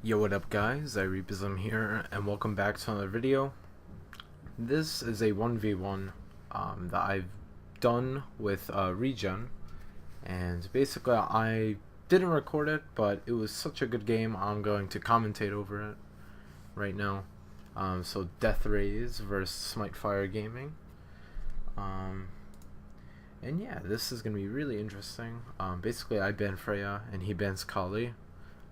Yo, what up guys, iReapism here, and welcome back to another video. This is a 1v1 that I've done with Regen, and basically I didn't record it, but it was such a good game, I'm going to commentate over it right now. So RaZe versus Smite Fire Gaming. And yeah, this is going to be really interesting. Basically I ban Freya, and he bans Kali.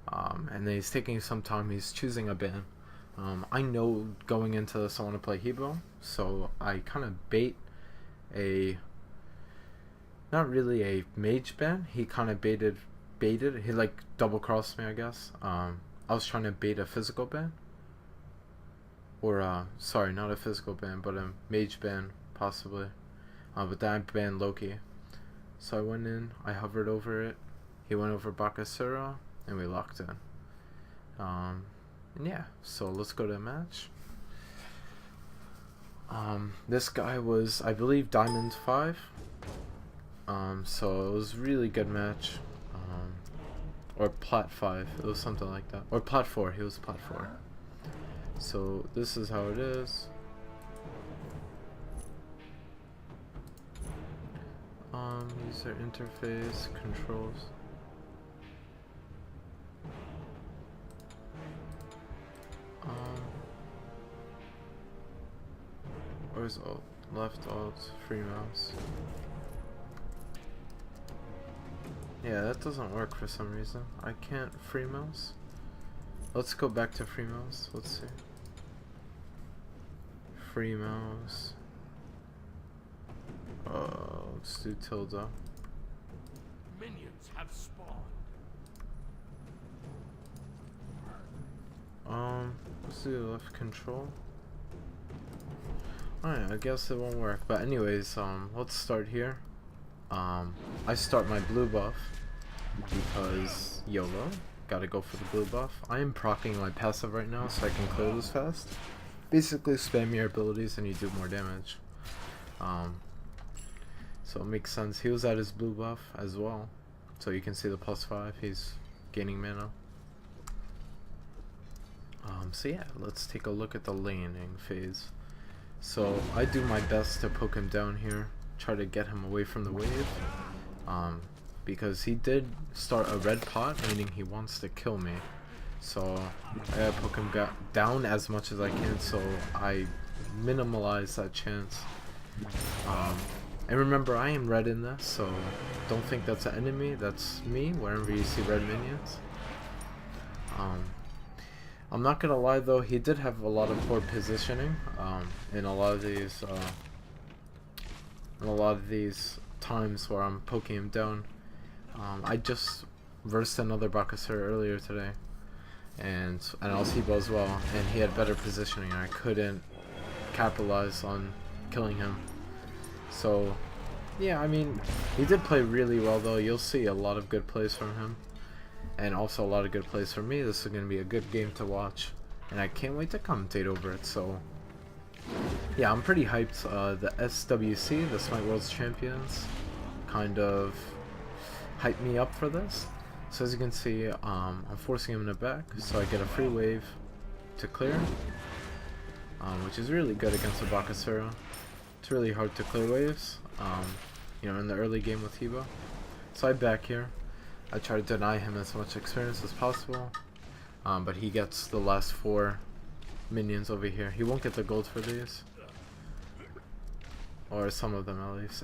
And then he's taking some time, he's choosing a ban. I know going into this I want to play Hebo, so I kind of bait a, not really a mage ban, he kind of baited, he like double crossed me, I guess. I was trying to bait a physical ban, or sorry, not a physical ban, but a mage ban possibly, but then I banned Loki. So I went in, I hovered over it, he went over Bakasura, and we locked in. And yeah, so let's go to the match. This guy was, I believe, Diamond 5. So it was a really good match. Or Plat 5, it was something like that. Or Plat 4, he was Plat 4. So this is how it is. User interface, controls. Where's alt? Left alt, free mouse. Yeah, that doesn't work for some reason. I can't free mouse. Let's go back to free mouse. Let's see. Free mouse. Let's do tilde. Minions have spawned. Let's do left control. Alright, I guess it won't work, but anyways, let's start here. I start my blue buff because YOLO, gotta go for the blue buff. I am proccing my passive right now so I can clear this fast. Basically spam your abilities and you do more damage. So it makes sense. He was at his blue buff as well, so you can see the +5, he's gaining mana. So yeah, let's take a look at the laning phase. So I do my best to poke him down here, try to get him away from the wave, because he did start a red pot, meaning he wants to kill me. So I gotta poke him down as much as I can so I minimalize that chance. And remember, I am red in this, so don't think that's an enemy, that's me wherever you see red minions. I'm not gonna lie though, he did have a lot of poor positioning in a lot of these times where I'm poking him down. I just versed another Bakasura earlier today, and Hebo as well, and he had better positioning. I couldn't capitalize on killing him. So yeah, I mean, he did play really well though. You'll see a lot of good plays from him. And also a lot of good plays for me. This is going to be a good game to watch, and I can't wait to commentate over it. So yeah, I'm pretty hyped. The SWC, the Smite World's Champions, kind of hyped me up for this. So as you can see, I'm forcing him in the back, so I get a free wave to clear, which is really good against the Bakasura. It's really hard to clear waves, you know, in the early game with Hebo. So I back here. I try to deny him as much experience as possible, but he gets the last 4 minions over here. He won't get the gold for these, or some of them at least.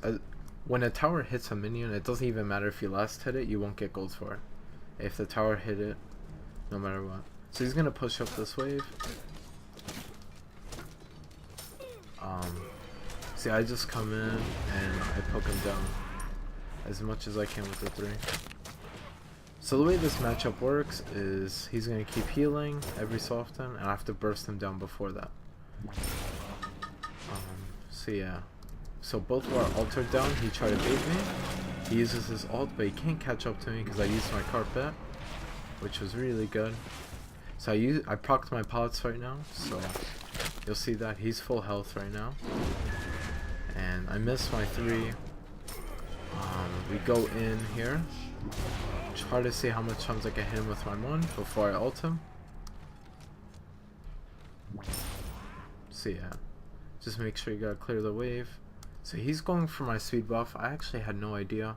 When a tower hits a minion, it doesn't even matter if you last hit it, you won't get gold for it. If the tower hit it, no matter what. So he's gonna push up this wave. See, I just come in and I poke him down as much as I can with the 3. So the way this matchup works is he's going to keep healing every so often, and I have to burst him down before that. So yeah. So both of our ults are down, he tried to bait me. He uses his ult, but he can't catch up to me because I used my carpet, which was really good. So I procced my pots right now, so you'll see that he's full health right now. And I missed my 3. We go in here. Try to see how much times I can hit him with my 1 before I ult him. So yeah, just make sure you gotta clear the wave. So he's going for my speed buff. I actually had no idea.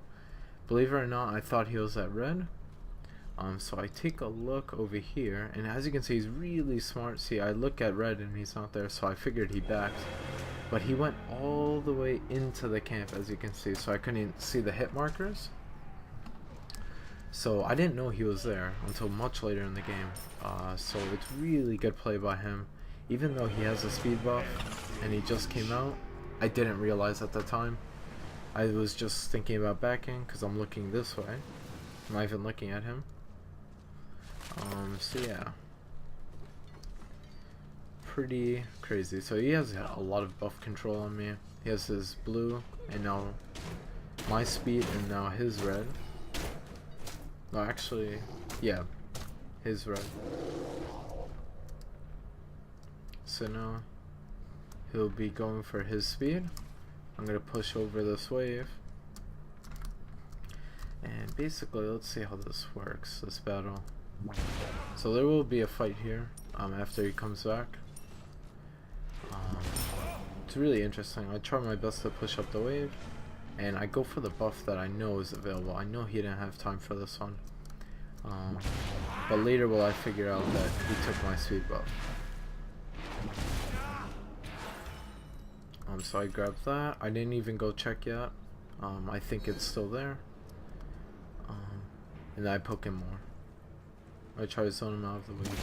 Believe it or not, I thought he was at red. So I take a look over here, and as you can see, he's really smart. See, I look at red and he's not there, so I figured he backed. But he went all the way into the camp, as you can see, so I couldn't see the hit markers. So I didn't know he was there until much later in the game. So it's really good play by him. Even though he has a speed buff and he just came out, I didn't realize at the time. I was just thinking about backing because I'm looking this way. I'm not even looking at him. So yeah, pretty crazy. So he has a lot of buff control on me. He has his blue and now my speed and now his red. No, actually, yeah, his red. So now he'll be going for his speed. I'm gonna push over this wave. And basically, let's see how this works, this battle. So there will be a fight here after he comes back. It's really interesting. I try my best to push up the wave, and I go for the buff that I know is available. I know he didn't have time for this one. But later will I figure out that he took my speed buff. So I grabbed that. I didn't even go check yet. I think it's still there. And then I poke him more. I try to zone him out of the way.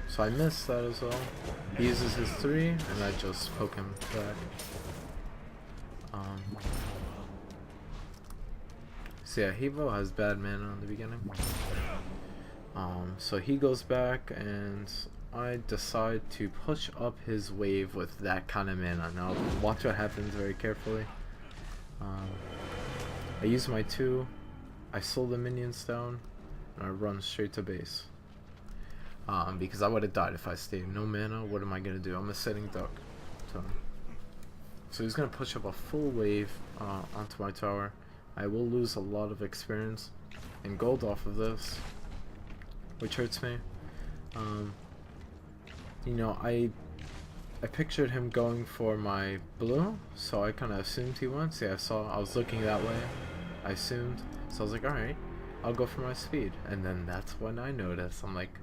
So I missed that as well. He uses his 3, and I just poke him back. So yeah, Hevo has bad mana in the beginning. So he goes back, and I decide to push up his wave with that kind of mana. Now watch what happens very carefully. I use my 2, I slow the minions down, and I run straight to base. Because I would have died if I stayed. No mana, what am I going to do? I'm a sitting duck. So he's going to push up a full wave onto my tower. I will lose a lot of experience and gold off of this, which hurts me. You know, I pictured him going for my blue, so I kind of assumed he went. See, I was looking that way. I assumed. So I was like, alright, I'll go for my speed. And then that's when I noticed. I'm like,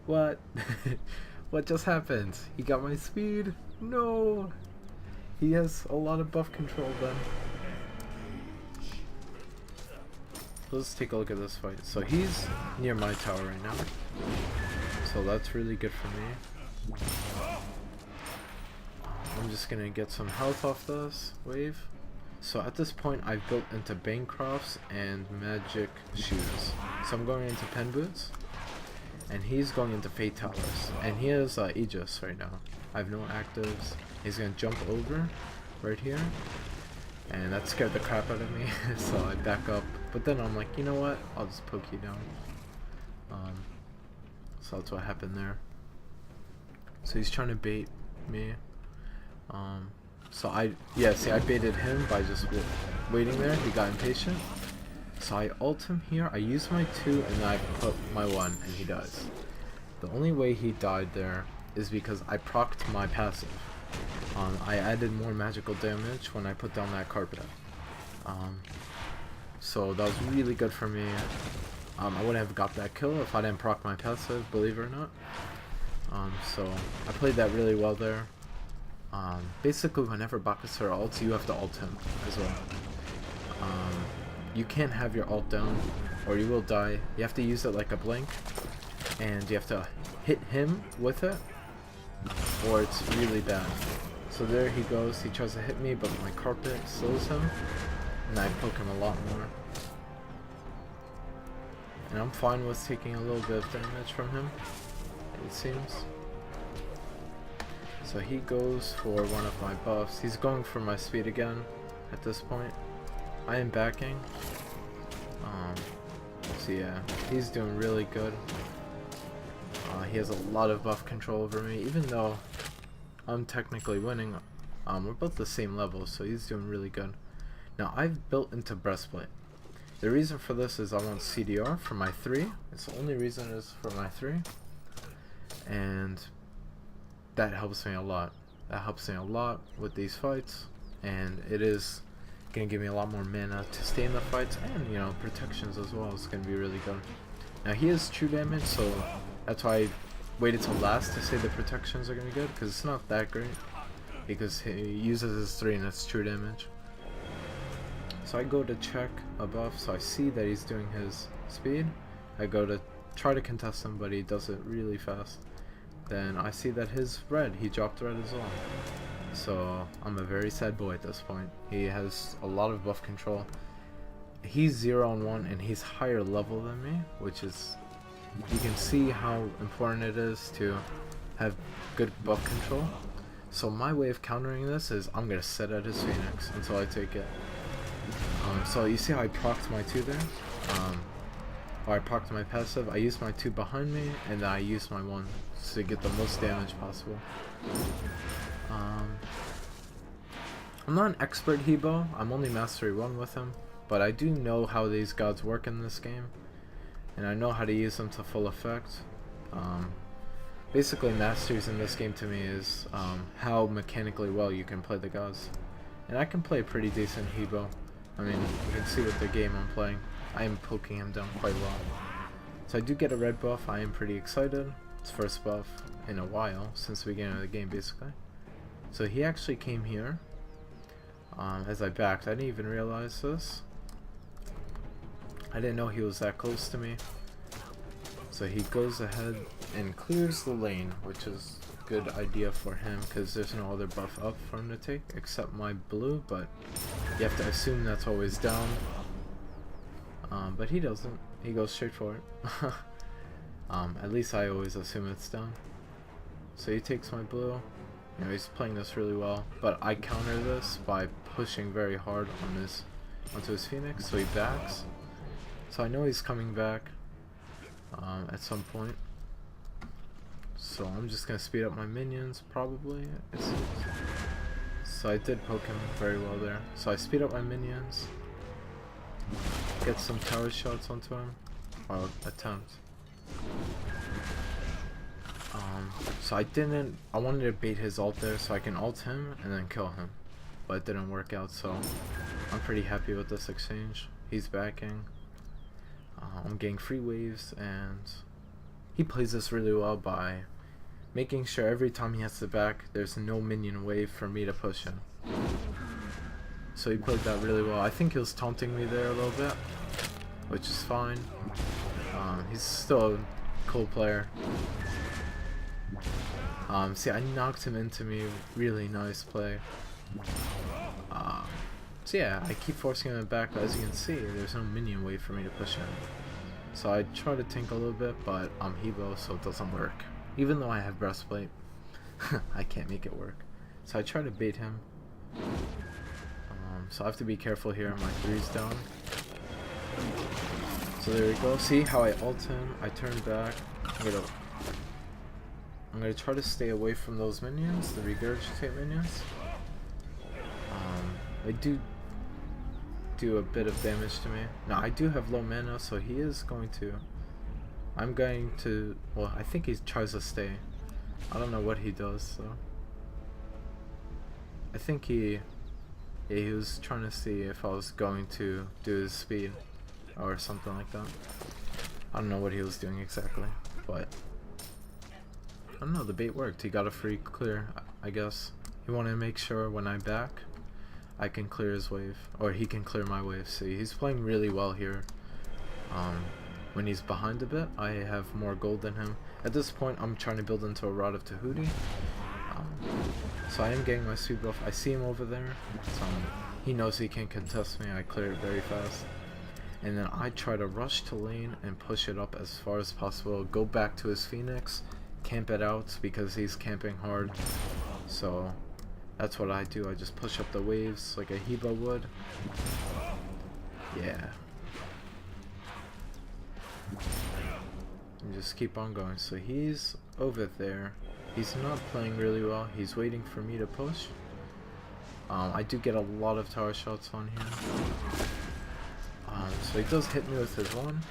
what? What just happened? He got my speed? No! He has a lot of buff control then. Let's take a look at this fight. So he's near my tower right now. So that's really good for me. I'm just gonna get some health off this wave. So at this point I've built into Bancrofts and magic shoes. So I'm going into pen boots. And he's going into Fate Towers. And he has Aegis right now. I have no actives. He's gonna jump over right here. And that scared the crap out of me. So I back up. But then I'm like, you know what? I'll just poke you down. So that's what happened there. So he's trying to bait me. So I baited him by just waiting there. He got impatient. So I ult him here. I use my 2 and then I put my 1 and he dies. The only way he died there is because I procced my passive. I added more magical damage when I put down that carpet. So that was really good for me. I wouldn't have got that kill if I didn't proc my passive, believe it or not. So I played that really well there. Basically whenever Bakasura ults, you have to ult him as well. You can't have your ult down or you will die. You have to use it like a blink and you have to hit him with it or it's really bad. So there he goes, he tries to hit me but my carpet slows him and I poke him a lot more. And I'm fine with taking a little bit of damage from him, it seems. So he goes for one of my buffs. He's going for my speed again at this point. I am backing. So yeah, he's doing really good. He has a lot of buff control over me, even though I'm technically winning. We're both the same level, so he's doing really good. Now I've built into breastplate. The reason for this is I want CDR for my 3. It's the only reason is for my 3. And that helps me a lot. That helps me a lot with these fights. And it is going to give me a lot more mana to stay in the fights. And, you know, protections as well. It's going to be really good. Now, he has true damage, so that's why I waited till last to say the protections are going to be good. Because it's not that great. Because he uses his 3 and it's true damage. So I go to check a buff, so I see that he's doing his speed. I go to try to contest him, but he does it really fast. Then I see that his red, he dropped red as well. So I'm a very sad boy at this point. He has a lot of buff control. He's 0 on 1 and he's higher level than me, which is, you can see how important it is to have good buff control. So my way of countering this is I'm going to sit at his Phoenix until I take it. So you see how I procced my 2 there? Or I procced my passive. I used my 2 behind me, and then I used my 1 to get the most damage possible. I'm not an expert Hebo. I'm only Mastery 1 with him. But I do know how these gods work in this game. And I know how to use them to full effect. Basically, Masteries in this game to me is how mechanically well you can play the gods. And I can play pretty decent Hebo. I mean, you can see with the game I'm playing, I am poking him down quite a lot. So I do get a red buff, I am pretty excited. It's first buff in a while, since the beginning of the game basically. So he actually came here, as I backed. I didn't even realize this. I didn't know he was that close to me. So he goes ahead and clears the lane, which is a good idea for him because there's no other buff up for him to take except my blue, but you have to assume that's always down. But he doesn't. He goes straight for it. At least I always assume it's down. So he takes my blue. You know, he's playing this really well, but I counter this by pushing very hard on onto his Phoenix, so he backs. So I know he's coming back at some point. So I'm just gonna speed up my minions, probably. So I did poke him very well there. So I speed up my minions, get some tower shots onto him, or attempt. So I wanted to bait his ult there so I can ult him and then kill him. But it didn't work out, so I'm pretty happy with this exchange. He's backing. I'm getting free waves, and he plays this really well by making sure every time he has to back, there's no minion wave for me to push him. So he played that really well. I think he was taunting me there a little bit, which is fine. He's still a cool player. See, I knocked him into me. Really nice play. So yeah, I keep forcing him back, but as you can see, there's no minion wave for me to push him. So I try to tank a little bit, but I'm Hebo, so it doesn't work. Even though I have breastplate, I can't make it work. So I try to bait him. So I have to be careful here. My 3's down. So there we go. See how I ult him? I turn back. I'm gonna try to stay away from those minions, the regurgitate minions. I do a bit of damage to me. Now I do have low mana, so he is going to. I'm going to. Well, I think he tries to stay. I don't know what he does, so. I think he was trying to see if I was going to do his speed or something like that. I don't know what he was doing exactly, but I don't know, the bait worked. He got a free clear, I guess. He wanted to make sure when I back, I can clear his wave, or he can clear my wave. See, he's playing really well here. When he's behind a bit, I have more gold than him. At this point, I'm trying to build into a Rod of Tahuti. So I am getting my sweep buff. I see him over there. So he knows he can't contest me. I clear it very fast. And then I try to rush to lane and push it up as far as possible. Go back to his Phoenix, camp it out because he's camping hard. So that's what I do. I just push up the waves like a Heba would. Yeah. And just keep on going. So he's over there. He's not playing really well. He's waiting for me to push. I do get a lot of tower shots on him. So he does hit me with his one,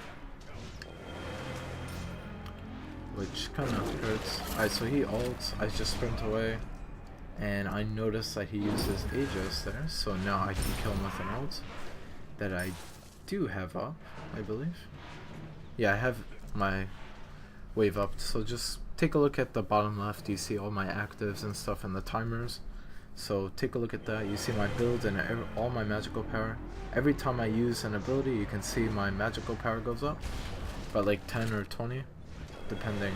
which kind of hurts. Alright, so he ults, I just sprint away, and I notice that he uses Joust there, so now I can kill him with an ult that I do have up, I believe. Yeah, I have my wave up, so just take a look at the bottom left. You see all my actives and stuff and the timers. So take a look at that. You see my build and all my magical power. Every time I use an ability, you can see my magical power goes up by like 10 or 20, depending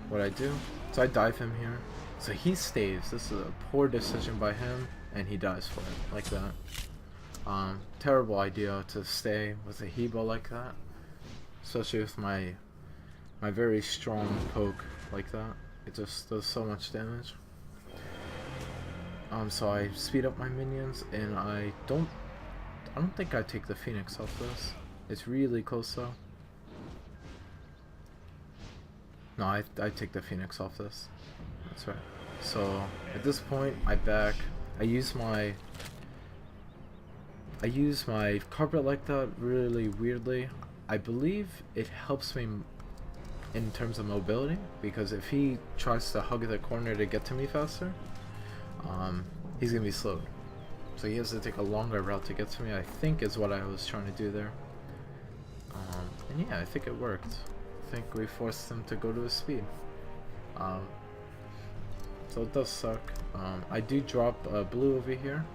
what I do. So I dive him here. So he staves. This is a poor decision by him, and he dies for it like that. Terrible idea to stay with a Hebo like that, especially with my very strong poke like that. It just does so much damage. So I speed up my minions, and I don't think I take the Phoenix off this. It's really close though. No, I take the Phoenix off this. That's right. So at this point, I use my carpet like that really weirdly. I believe it helps me in terms of mobility, because if he tries to hug the corner to get to me faster, he's gonna be slowed. So he has to take a longer route to get to me, I think is what I was trying to do there. And yeah, I think it worked. I think we forced him to go to his speed. So it does suck. I do drop blue over here,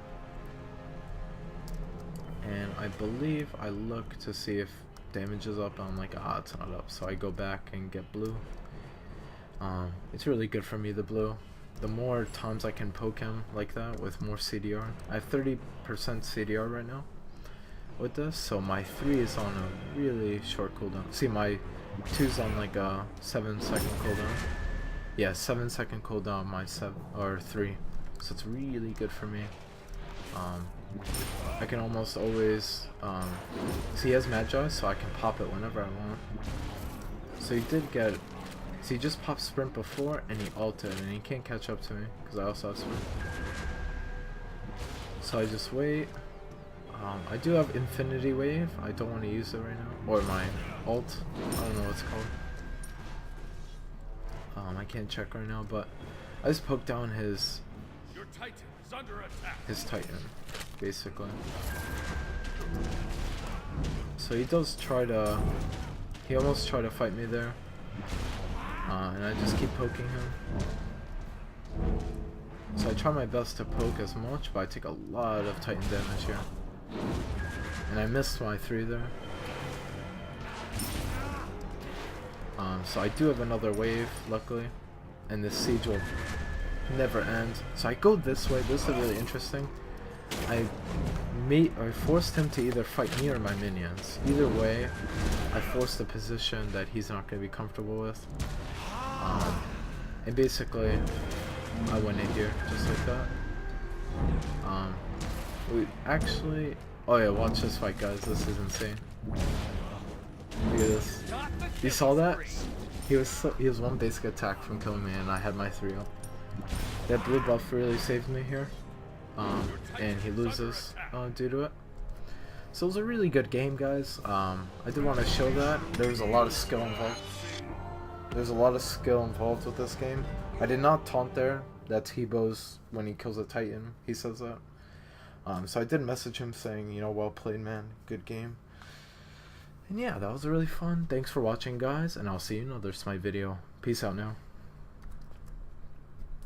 and I believe I look to see if damage is up. I'm like, ah, it's not up, so I go back and get blue. It's really good for me, the blue. The more times I can poke him like that with more CDR. I have 30% CDR right now with this, so my 3 is on a really short cooldown. See, my 2's on like a 7-second cooldown. Yeah, 7-second cooldown, my 3. So it's really good for me. I can almost always see, he has Magi, so I can pop it whenever I want. So he did get, so he just popped sprint before and he ulted, and he can't catch up to me because I also have sprint. So I just wait. I do have Infinity Wave. I don't want to use it right now, or my ult. I don't know what it's called. I can't check right now, but I just poked down his Titan, basically. So he does try to, he almost tried to fight me there, and I just keep poking him. So I try my best to poke as much, but I take a lot of Titan damage here, and I missed my 3 there. So I do have another wave, luckily, and this siege will never end. So I go this way. This is really interesting. I forced him to either fight me or my minions. Either way, I forced a position that he's not going to be comfortable with. And basically, I went in here just like that. We actually, oh yeah, watch this fight, guys. This is insane. Look at this. You saw that? He was one basic attack from killing me, and I had my 3 up. That blue buff really saved me here, and he loses due to it. So it was a really good game, guys. I did want to show that there was a lot of skill involved. There's a lot of skill involved with this game. I did not taunt there. That's Hebo's when he kills a Titan. He says that. So I did message him saying, you know, well played, man. Good game. And yeah, that was really fun. Thanks for watching, guys, and I'll see you in another Smite video. Peace out now.